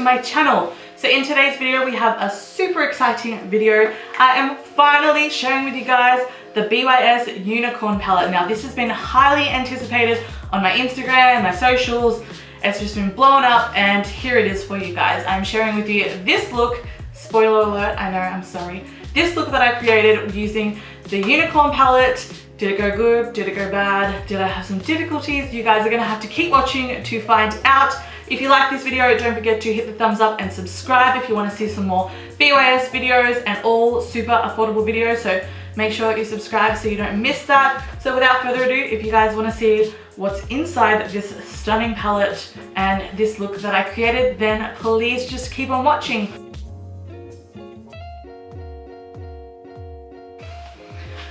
my channel. So in today's video we have a super exciting video. I am finally sharing with you guys the BYS Unicorn palette. Now this has been highly anticipated on my Instagram, my socials. It's just been blown up and here it is for you guys. I'm sharing with you this look. Spoiler alert, I know, I'm sorry. This look that I created using the Unicorn palette. Did it go good? Did it go bad? Did I have some difficulties? You guys are gonna have to keep watching to find out. If you like this video, don't forget to hit the thumbs up and subscribe if you wanna see some more BYS videos and all super affordable videos. So make sure you subscribe so you don't miss that. So without further ado, if you guys wanna see what's inside this stunning palette and this look that I created, then please just keep on watching.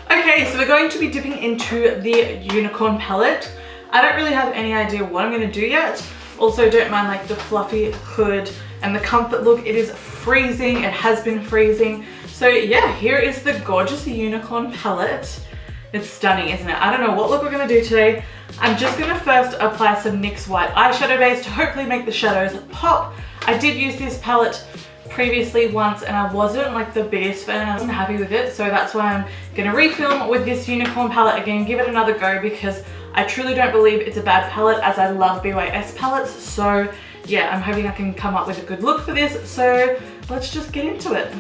Okay, so we're going to be dipping into the Unicorn palette. I don't really have any idea what I'm gonna do yet. Also, don't mind like the fluffy hood and the comfort look. It is freezing, it has been freezing. So yeah, here is the gorgeous Unicorn palette. It's stunning, isn't it? I don't know what look we're gonna do today. I'm just gonna first apply some NYX white eyeshadow base to hopefully make the shadows pop. I did use this palette previously once and I wasn't like the biggest fan. I wasn't happy with it, so that's why I'm gonna refilm with this Unicorn palette again, give it another go, because I truly don't believe it's a bad palette, as I love BYS palettes. So yeah, I'm hoping I can come up with a good look for this, so let's just get into it.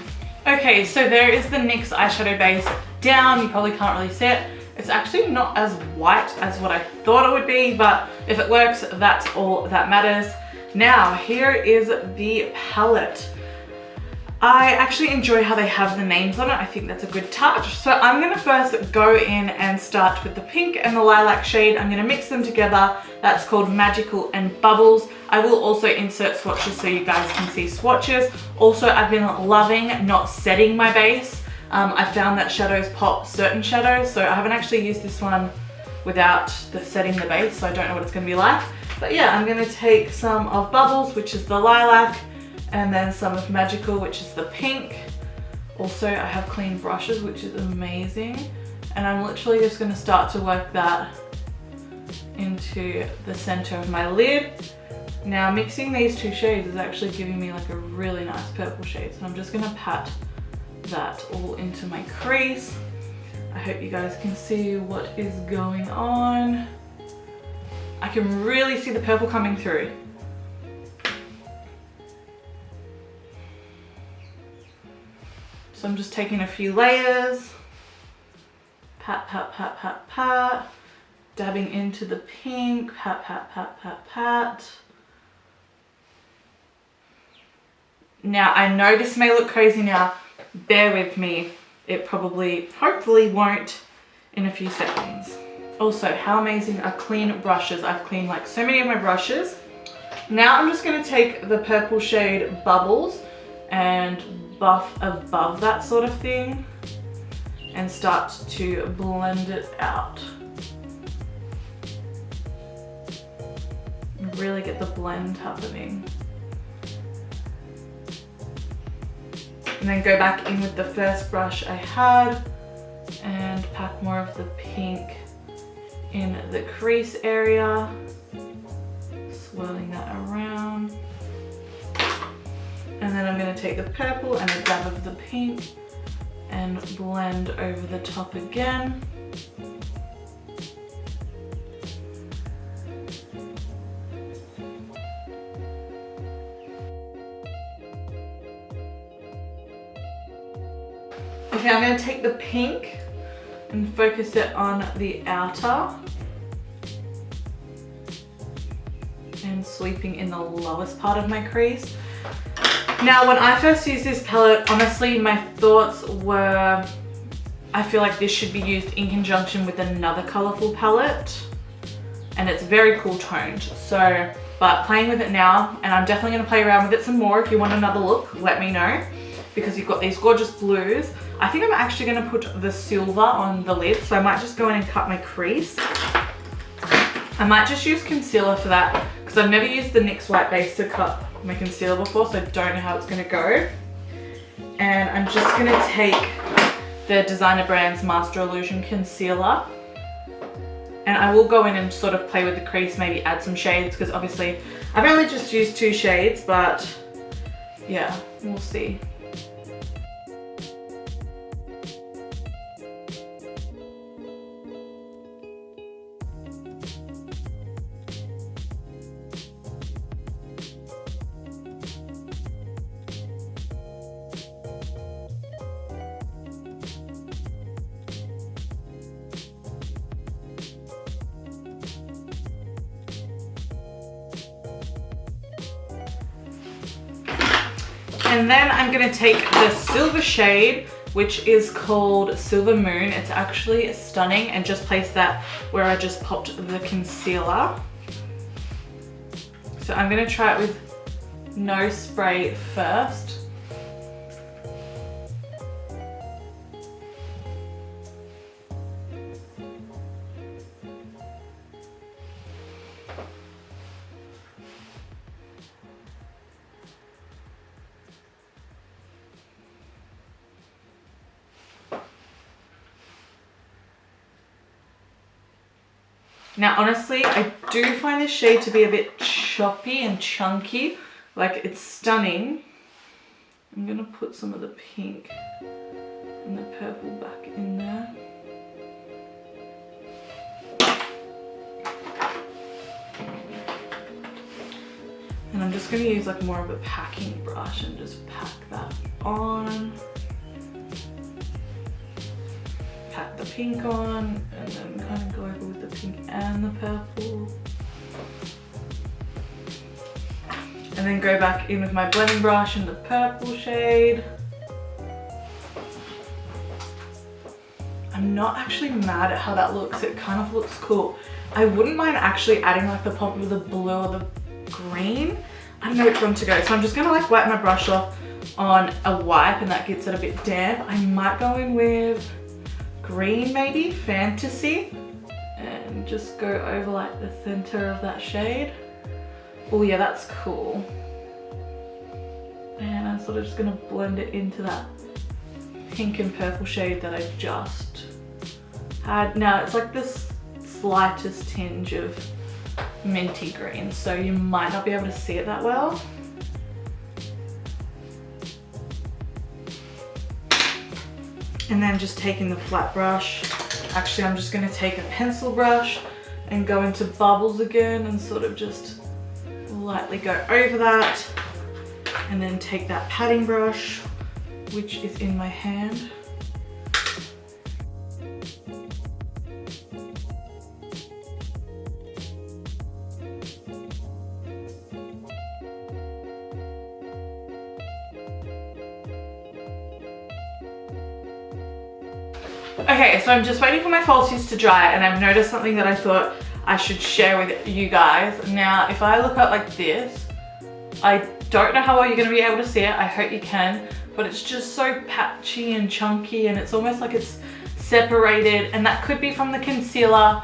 Okay, so there is the NYX eyeshadow base down. You probably can't really see it. It's actually not as white as what I thought it would be, but if it works, that's all that matters. Now, here is the palette. I actually enjoy how they have the names on it. I think that's a good touch. So I'm gonna first go in and start with the pink and the lilac shade. I'm gonna mix them together. That's called Magical and Bubbles. I will also insert swatches so you guys can see swatches. Also, I've been loving not setting my base. I found that shadows pop certain shadows, so I haven't actually used this one without setting the base, so I don't know what it's gonna be like. But yeah, I'm gonna take some of Bubbles, which is the lilac, and then some of Magical, which is the pink. Also, I have clean brushes, which is amazing. And I'm literally just gonna start to work that into the center of my lid. Now, mixing these two shades is actually giving me like a really nice purple shade. So I'm just gonna pat that all into my crease. I hope you guys can see what is going on. I can really see the purple coming through. So I'm just taking a few layers, pat, pat, pat, pat, pat, dabbing into the pink, pat, pat, pat, pat, pat. Now, I know this may look crazy now, bear with me. It probably, hopefully won't in a few seconds. Also, how amazing are clean brushes. I've cleaned like so many of my brushes. Now I'm just gonna take the purple shade Bubbles and buff above that sort of thing and start to blend it out. Really get the blend happening. And then go back in with the first brush I had and pack more of the pink in the crease area, swirling that around. And then I'm going to take the purple and a dab of the pink and blend over the top again. Okay, I'm going to take the pink and focus it on the outer and sweeping in the lowest part of my crease. Now, when I first used this palette, honestly, my thoughts were, I feel like this should be used in conjunction with another colorful palette, and it's very cool toned. So, but playing with it now, and I'm definitely gonna play around with it some more. If you want another look, let me know, because you've got these gorgeous blues. I think I'm actually gonna put the silver on the lid, so I might just go in and cut my crease. I might just use concealer for that, because I've never used the NYX white base to cut my concealer before, so I don't know how it's gonna go. And I'm just gonna take the Designer Brands Master Illusion Concealer, and I will go in and sort of play with the crease, maybe add some shades, because obviously I've only just used 2 shades, but yeah, we'll see. And then I'm gonna take the silver shade, which is called Silver Moon. It's actually stunning, and just place that where I just popped the concealer. So I'm gonna try it with no spray first. Now, honestly, I do find this shade to be a bit choppy and chunky. Like, it's stunning. I'm gonna put some of the pink and the purple back in there. And I'm just gonna use like more of a packing brush and just pack that on. Pat the pink on, and then kind of go over with the pink and the purple. And then go back in with my blending brush and the purple shade. I'm not actually mad at how that looks. It kind of looks cool. I wouldn't mind actually adding like the pop of the blue or the green. I don't know which one to go. So I'm just gonna like wipe my brush off on a wipe, and that gets it a bit damp. I might go in with green, maybe Fantasy, and just go over like the center of that shade. Oh yeah, that's cool. And I'm sort of just gonna blend it into that pink and purple shade that I just had. Now it's like this slightest tinge of minty green, so you might not be able to see it that well. And then just taking the flat brush, actually I'm just gonna take a pencil brush and go into bubbles again and sort of just lightly go over that. And then take that patting brush, which is in my hand. Okay, so I'm just waiting for my falsies to dry, and I've noticed something that I thought I should share with you guys. Now, if I look up like this, I don't know how well you're going to be able to see it. I hope you can, but it's just so patchy and chunky, and it's almost like it's separated, and that could be from the concealer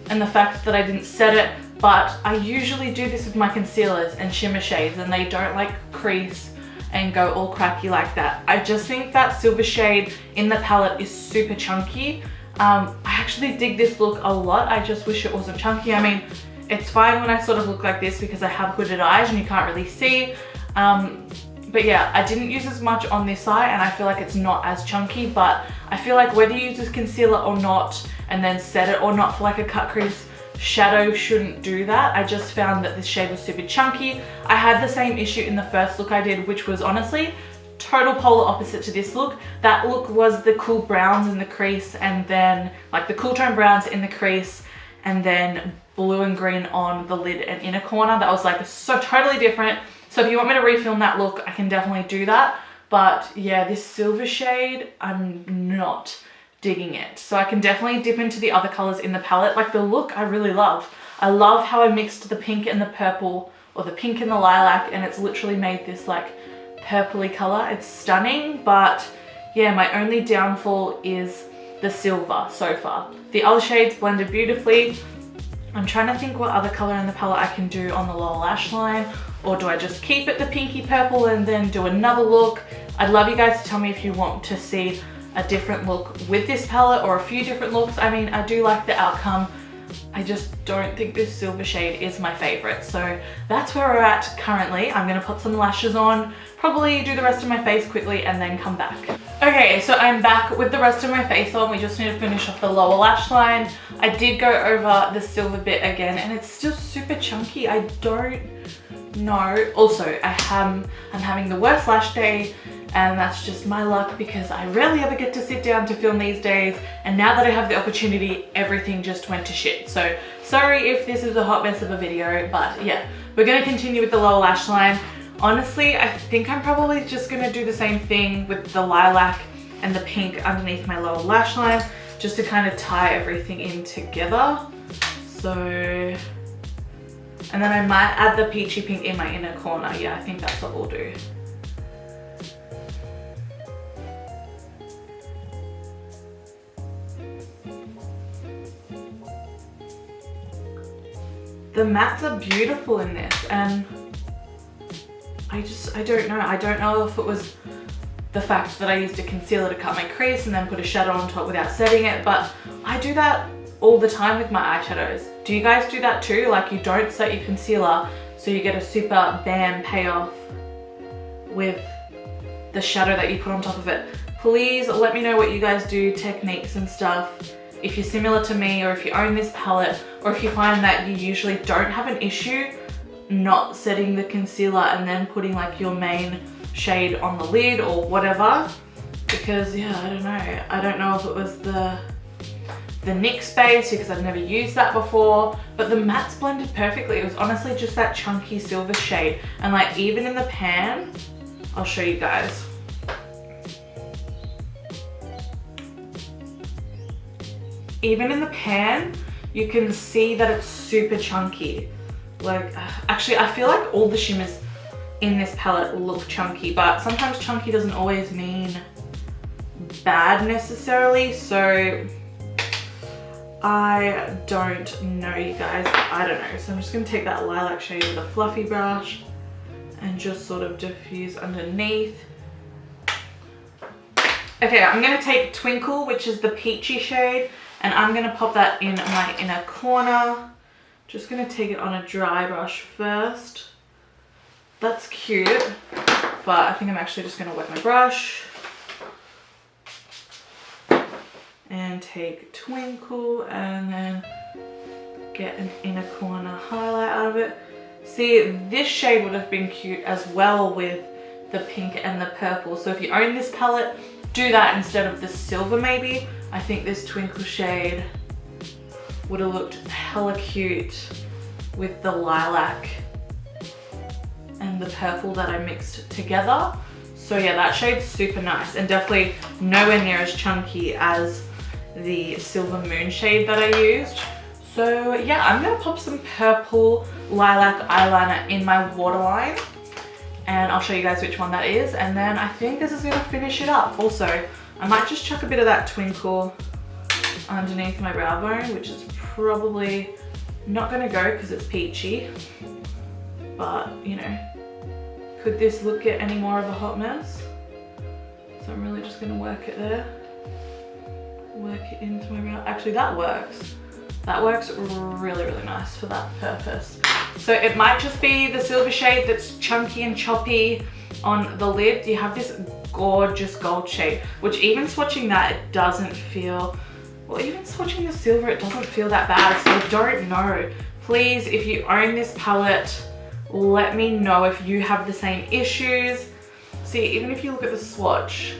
and the fact that I didn't set it, but I usually do this with my concealers and shimmer shades, and they don't like crease and go all cracky like that. I just think that silver shade in the palette is super chunky. I actually dig this look a lot. I just wish it wasn't chunky. I mean, it's fine when I sort of look like this because I have hooded eyes and you can't really see. But yeah, I didn't use as much on this eye, and I feel like it's not as chunky, but I feel like whether you use this concealer or not, and then set it or not for like a cut crease, shadow shouldn't do that. I just found that this shade was super chunky. I had the same issue in the first look I did, which was honestly total polar opposite to this look. That look was the cool browns in the crease, and then like the cool tone browns in the crease, and then blue and green on the lid and inner corner. That was like so totally different. So if you want me to refilm that look, I can definitely do that. But yeah, this silver shade, I'm not digging it. So I can definitely dip into the other colors in the palette. Like the look I really love. I love how I mixed the pink and the purple, or the pink and the lilac, and it's literally made this like purpley color. It's stunning, but yeah, my only downfall is the silver so far. The other shades blended beautifully. I'm trying to think what other color in the palette I can do on the lower lash line, or do I just keep it the pinky purple and then do another look? I'd love you guys to tell me if you want to see a different look with this palette or a few different looks. I mean, I do like the outcome I just don't think this silver shade is my favorite. So that's where we're at currently. I'm gonna put some lashes on, probably do the rest of my face quickly and then come back. Okay, so I'm back with the rest of my face on. We just need to finish off the lower lash line. I did go over the silver bit again and it's still super chunky. I don't know. Also, I'm having the worst lash day, and that's just my luck because I rarely ever get to sit down to film these days, and now that I have the opportunity, everything just went to shit. So sorry if this is a hot mess of a video, but yeah, we're gonna continue with the lower lash line. Honestly, I think I'm probably just gonna do the same thing with the lilac and the pink underneath my lower lash line, just to kind of tie everything in together. So, and then I might add the peachy pink in my inner corner. Yeah, I think that's what we'll do. The mattes are beautiful in this, and I don't know. I don't know if it was the fact that I used a concealer to cut my crease and then put a shadow on top without setting it, but I do that all the time with my eyeshadows. Do you guys do that too? Like, you don't set your concealer so you get a super bam payoff with the shadow that you put on top of it. Please let me know what you guys do, techniques and stuff. If you're similar to me, or if you own this palette, or if you find that you usually don't have an issue not setting the concealer and then putting like your main shade on the lid or whatever. Because yeah, I don't know if it was the NYX base because I've never used that before, but the mattes blended perfectly. It was honestly just that chunky silver shade, and like even in the pan, I'll show you guys. Even in the pan, you can see that it's super chunky. Like, actually, I feel like all the shimmers in this palette look chunky, but sometimes chunky doesn't always mean bad necessarily, so I don't know, you guys. I don't know. So I'm just gonna take that lilac shade with a fluffy brush and just sort of diffuse underneath. Okay, I'm gonna take Twinkle, which is the peachy shade, and I'm gonna pop that in my inner corner. Just gonna take it on a dry brush first. That's cute, but I think I'm actually just gonna wet my brush and take Twinkle and then get an inner corner highlight out of it. See, this shade would have been cute as well with the pink and the purple. So if you own this palette, do that instead of the silver maybe. I think this Twinkle shade would have looked hella cute with the lilac and the purple that I mixed together. So yeah, that shade's super nice and definitely nowhere near as chunky as the Silver Moon shade that I used. So yeah, I'm gonna pop some purple lilac eyeliner in my waterline, and I'll show you guys which one that is, and then I think this is gonna finish it up. Also, I might just chuck a bit of that Twinkle underneath my brow bone, which is probably not gonna go because it's peachy, but you know, could this look get any more of a hot mess? So I'm really just gonna work it there, work it into my brow. Actually, that works. That works really, really nice for that purpose. So it might just be the silver shade that's chunky and choppy on the lid. You have this gorgeous gold shade, which even swatching that, it doesn't feel, well, even swatching the silver, it doesn't feel that bad. So I don't know. Please, if you own this palette, let me know if you have the same issues. See, even if you look at the swatch,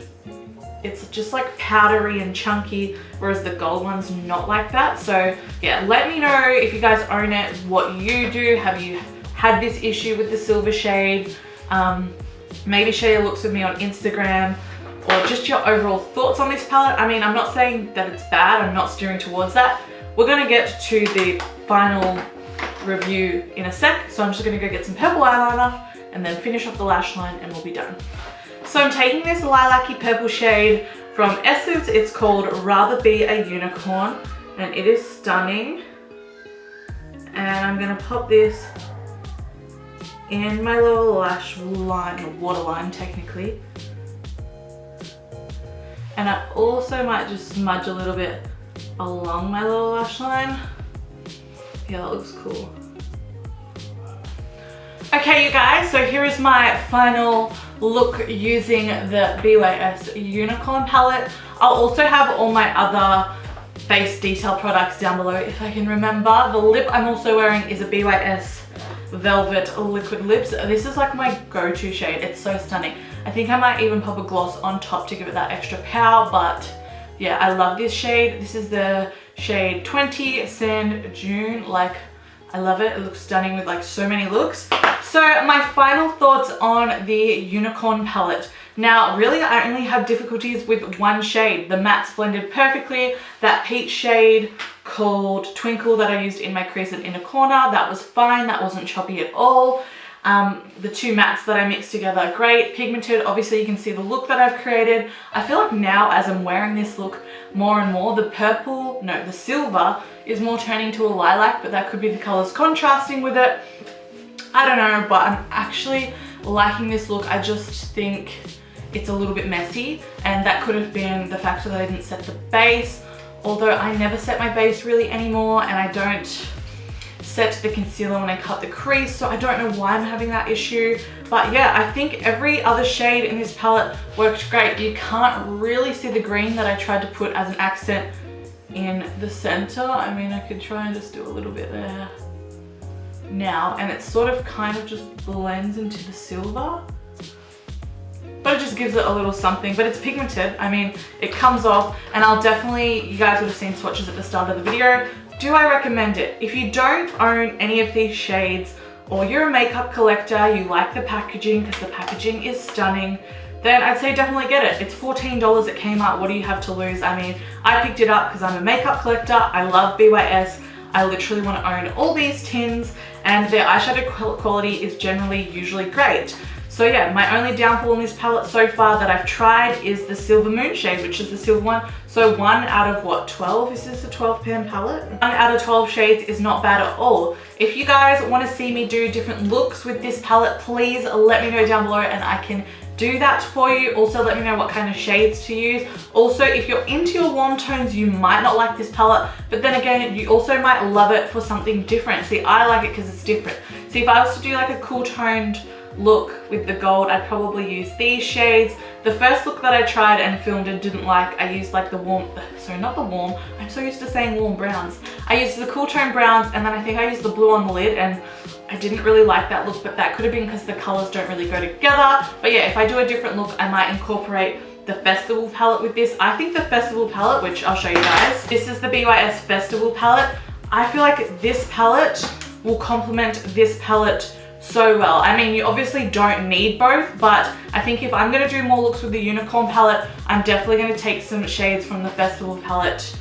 it's just like powdery and chunky, whereas the gold one's not like that. So yeah, let me know if you guys own it, what you do. Have you had this issue with the silver shade? Maybe share your looks with me on Instagram, or just your overall thoughts on this palette. I mean, I'm not saying that it's bad, I'm not steering towards that. We're gonna get to the final review in a sec, so I'm just gonna go get some purple eyeliner and then finish off the lash line and we'll be done. So I'm taking this lilac-y purple shade from Essence. It's called Rather Be a Unicorn, and it is stunning. And I'm gonna pop this in my lower lash line, or waterline technically. And I also might just smudge a little bit along my lower lash line. Yeah, that looks cool. Okay, you guys, so here is my final look using the BYS Unicorn palette. I'll also have all my other face detail products down below if I can remember. The lip I'm also wearing is a BYS Velvet Liquid Lips. This is like my go-to shade. It's so stunning. I think I might even pop a gloss on top to give it that extra power, but yeah, I love this shade. This is the shade 20 Sand Dune. Like, I love it. It looks stunning with like so many looks. So my final thoughts on the Unicorn palette. Now, really, I only have difficulties with one shade. The mattes blended perfectly. That peach shade called Twinkle that I used in my crease and inner corner, that was fine. That wasn't choppy at all. The two mattes that I mixed together are great. Pigmented, obviously you can see the look that I've created. I feel like now as I'm wearing this look more and more, the silver is more turning to a lilac, but that could be the colors contrasting with it. I don't know, but I'm actually liking this look. I just think it's a little bit messy, and that could have been the factor that I didn't set the base, although I never set my base really anymore, and I don't set the concealer when I cut the crease, so I don't know why I'm having that issue. But yeah, I think every other shade in this palette worked great. You can't really see the green that I tried to put as an accent in the center. I mean, I could try and just do a little bit there now, and it sort of kind of just blends into the silver, but it just gives it a little something. But it's pigmented. I mean, it comes off, and I'll definitely, you guys would have seen swatches at the start of the video. Do I recommend it? If you don't own any of these shades, or you're a makeup collector, you like the packaging because the packaging is stunning, then I'd say definitely get it. It's $14 at Kmart. What do you have to lose? I mean, I picked it up because I'm a makeup collector. I love BYS. I literally want to own all these tins, and their eyeshadow quality is generally usually great. So yeah, my only downfall in this palette so far that I've tried is the Silver Moon shade, which is the silver one. So 1 out of what, 12? Is this a 12 pan palette? 1 out of 12 shades is not bad at all. If you guys want to see me do different looks with this palette, please let me know down below and I can do that for you. Also, let me know what kind of shades to use. Also, if you're into your warm tones, you might not like this palette, but then again, you also might love it for something different. See, I like it because it's different. See, if I was to do like a cool toned look with the gold, I'd probably use these shades. The first look that I tried and filmed and didn't like, I used like the warm, sorry, not the warm, I'm so used to saying warm browns. I used the cool tone browns, and then I think I used the blue on the lid, and I didn't really like that look, but that could have been because the colors don't really go together. But yeah, if I do a different look, I might incorporate the Festival palette with this. I think the Festival palette, which I'll show you guys, this is the BYS Festival palette. I feel like this palette will complement this palette so well. I mean, you obviously don't need both, but I think if I'm gonna do more looks with the Unicorn palette, I'm definitely gonna take some shades from the Festival palette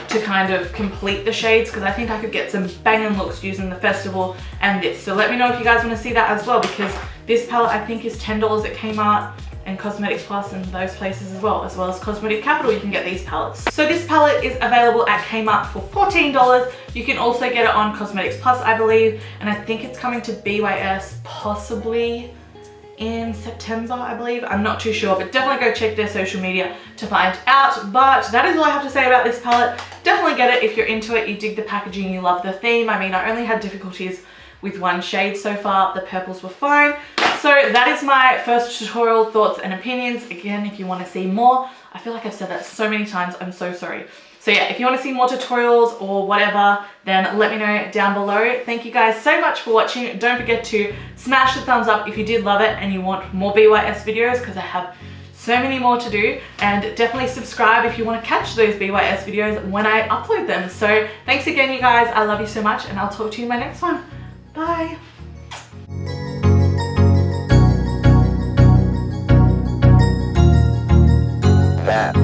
to kind of complete the shades, because I think I could get some banging looks using the Festival and this. So let me know if you guys want to see that as well, because this palette I think is $10 at Kmart and Cosmetics Plus and those places as well as Cosmetic Capital. You can get these palettes. So this palette is available at Kmart for $14. You can also get it on Cosmetics Plus, I believe, and I think it's coming to BYS possibly in September, I believe. I'm not too sure, but definitely go check their social media to find out. But that is all I have to say about this palette. Definitely get it if you're into it, you dig the packaging, you love the theme. I mean, I only had difficulties with one shade so far. The purples were fine. So that is my first tutorial thoughts and opinions. Again, if you want to see more, I feel like I've said that so many times, I'm so sorry. So yeah, if you want to see more tutorials or whatever, then let me know down below. Thank you guys so much for watching. Don't forget to smash the thumbs up if you did love it and you want more BYS videos, because I have so many more to do. And definitely subscribe if you want to catch those BYS videos when I upload them. So thanks again, you guys. I love you so much, and I'll talk to you in my next one. Bye. That.